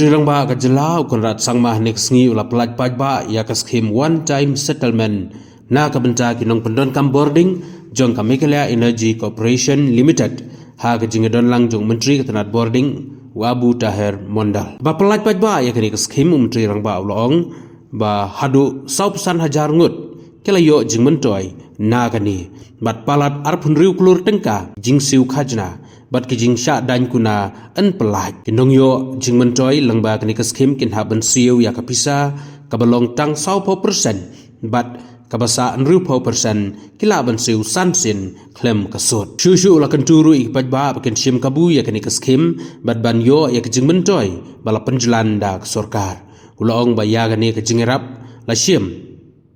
Menteri Rangba ka jelau Conrad sangmah next ngi ula pelaj pajba ya ka scheme one time settlement na ka benta kinong pendon kam boarding jong ka Mekelia Energy Corporation Limited ha ka jingedon lang jong menteri ka tenat boarding Wabu Tahir Mondal ba pelaj pajba ya kini ka scheme menteri Rangba ulong ba hadu 100% ngut kelayo jing mentoy na kani bat palat arpun riu klur tengka jing siu khajna bat ki jing sha dan kuna an pelaj kinong yo jing mentoy langba kani ka scheme kin ha ban siu ya ka pisa ka balong tang 100% bat ka basa an riu persen kila ban siu sansin klem ka sot shu la kan turu ik pajba kin sim kabu ya kani ka scheme bat ban yo ya ka jing mentoy bala penjalan da sorkar ulong ba ya kani ka jing ïarap la sim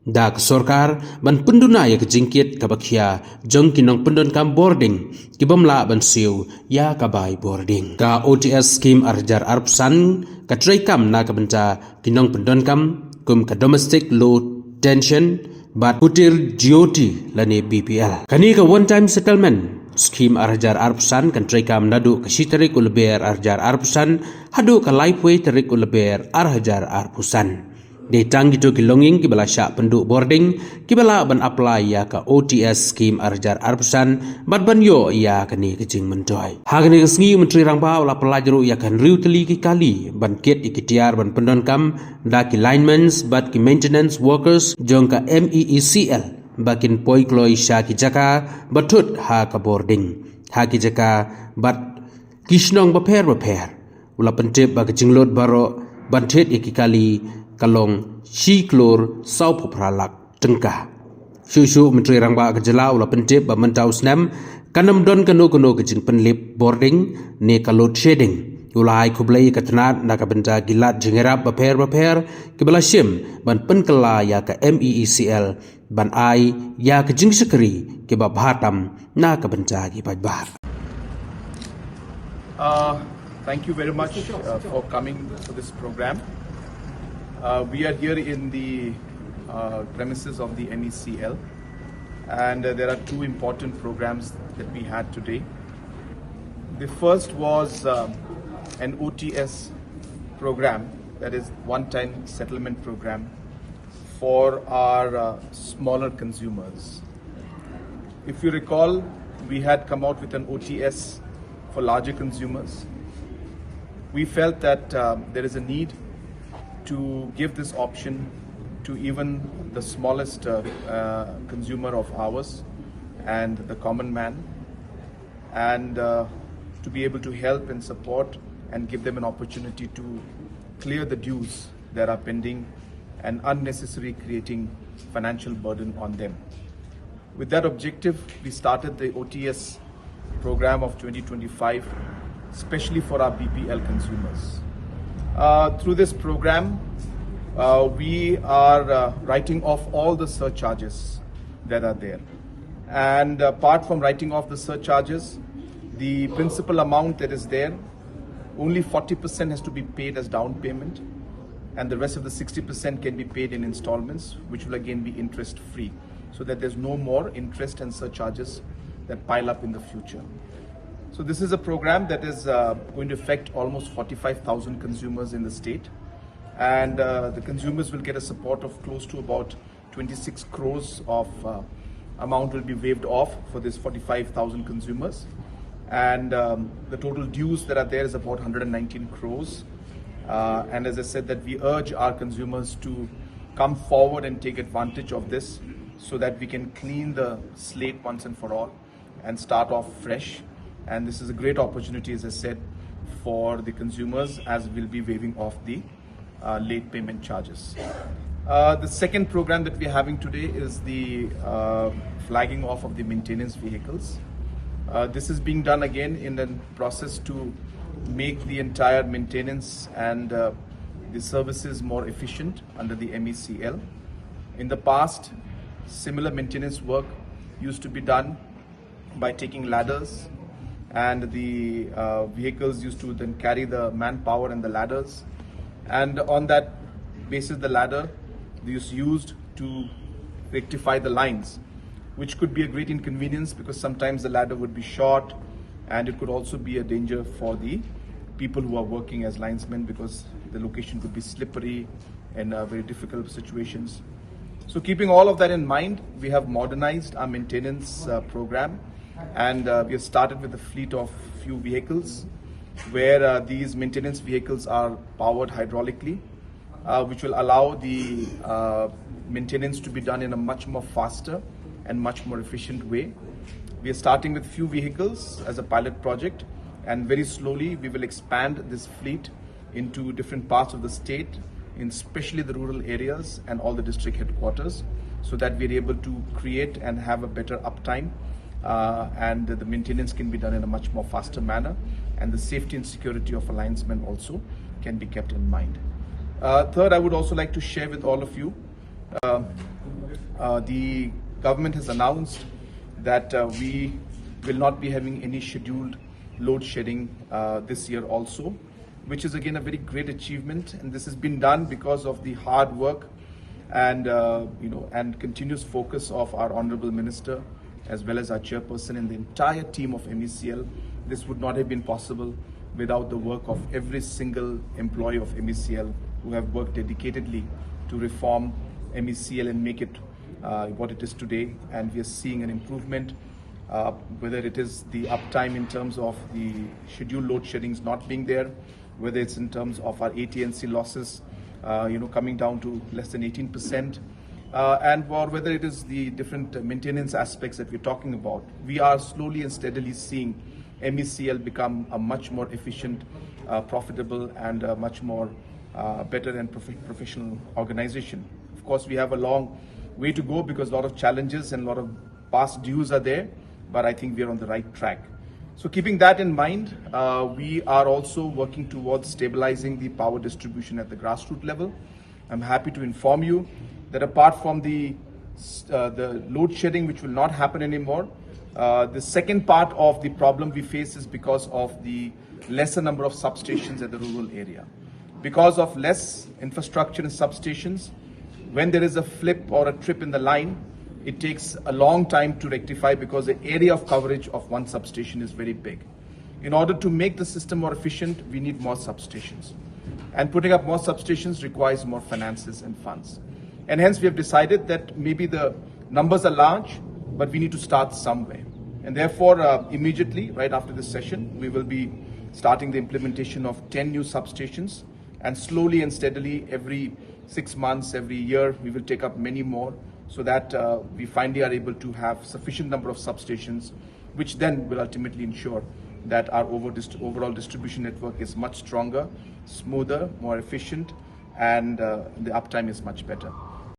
dak sorkar ban penduna ya kejingkit kabakia jong kinong pendon kam boarding kibamla ban siu ya kabai boarding ka OTS scheme arjar arpsan ka tray kam na kabenta kinong pendon kam kum ka domestic low tension bat putir GOT lani BPL kani ka one time settlement scheme arjar arpsan kan tray kam nadu ka sitarik ulber arjar arpsan hadu ka lifeway tarik ulber arhajar arpusan Detang gitu ki longing ki bala syak penduk boarding ki bala ban apply ya ka OTS scheme arjar arpsan bat ban yo ya kani kejing mentoy ha kani kesngi menteri Rangba ula pelajaru ya kan riu teli ki kali ban kit ikitiar ban pendon kam da ki linemans bat ki maintenance workers jong ka MEECL bakin poi kloi sya ki jaka batut ha ka boarding ha ki jaka bat kisnong baper ula pentip ba kejing lot baro ban tet ikikali kalong shiklor sau pupralak tengkah shu menteri Rangba ka jelau la pentip ba mentau snem kanam don kanu kejing penlip boarding ne kalot shading ulai kublai ka tenat na ka benda gilat jingerap baper kibala sim ban penkela ya ka MEECL ban ai ya ka jing sekeri ke ba bhatam na ka benda gi bajbar. Thank you very much for coming to this program. We are here in the premises of the MECL, and there are two important programs that we had today. The first was an OTS program, that is one-time settlement program for our smaller consumers. If you recall, we had come out with an OTS for larger consumers. We felt that there is a need to give this option to even the smallest consumer of ours and the common man, and to be able to help and support and give them an opportunity to clear the dues that are pending and unnecessary creating financial burden on them. With that objective, we started the OTS program of 2025, especially for our BPL consumers. Through this program, we are writing off all the surcharges that are there. And apart from writing off the surcharges, the principal amount that is there, only 40% has to be paid as down payment, and the rest of the 60% can be paid in installments, which will again be interest free, so that there's no more interest and surcharges that pile up in the future. So this is a program that is going to affect almost 45,000 consumers in the state, and the consumers will get a support of close to about 26 crores of amount will be waived off for this 45,000 consumers, and the total dues that are there is about 119 crores. And as I said, that we urge our consumers to come forward and take advantage of this so that we can clean the slate once and for all and start off fresh. And this is a great opportunity, as I said, for the consumers, as we'll be waiving off the late payment charges. The second program that we're having today is the flagging off of the maintenance vehicles. This is being done again in the process to make the entire maintenance and the services more efficient under the MECL. In the past, similar maintenance work used to be done by taking ladders, and the vehicles used to then carry the manpower and the ladders, and on that basis the ladder is used to rectify the lines, which could be a great inconvenience because sometimes the ladder would be short, and it could also be a danger for the people who are working as linesmen, because the location could be slippery and very difficult situations. So keeping all of that in mind, we have modernized our maintenance program, and we have started with a fleet of few vehicles where these maintenance vehicles are powered hydraulically, which will allow the maintenance to be done in a much more faster and much more efficient way. We are starting with few vehicles as a pilot project, and very slowly we will expand this fleet into different parts of the state, in especially the rural areas and all the district headquarters, so that we're able to create and have a better uptime, and the maintenance can be done in a much more faster manner, and the safety and security of a linesman also can be kept in mind. Third, I would also like to share with all of you, the government has announced that we will not be having any scheduled load shedding this year also, which is again a very great achievement, and this has been done because of the hard work and and continuous focus of our honorable minister as well as our chairperson and the entire team of MECL. This would not have been possible without the work of every single employee of MECL who have worked dedicatedly to reform MECL and make it what it is today. And we are seeing an improvement, whether it is the uptime in terms of the scheduled load sheddings not being there, whether it's in terms of our AT&C losses coming down to less than 18%, and or whether it is the different maintenance aspects that we're talking about. We are slowly and steadily seeing MECL become a much more efficient, profitable, and much more better and professional organization. Of course, we have a long way to go because a lot of challenges and a lot of past dues are there, but I think we are on the right track. So keeping that in mind, we are also working towards stabilizing the power distribution at the grassroots level. I'm happy to inform you that apart from the load shedding, which will not happen anymore, the second part of the problem we face is because of the lesser number of substations at the rural area. Because of less infrastructure and substations, when there is a flip or a trip in the line, it takes a long time to rectify because the area of coverage of one substation is very big. In order to make the system more efficient, we need more substations. And putting up more substations requires more finances and funds. And hence we have decided that maybe the numbers are large, but we need to start somewhere. And therefore, immediately, right after this session, we will be starting the implementation of 10 new substations. And slowly and steadily, every 6 months, every year, we will take up many more, so that we finally are able to have sufficient number of substations, which then will ultimately ensure that our overall distribution network is much stronger, smoother, more efficient, and the uptime is much better.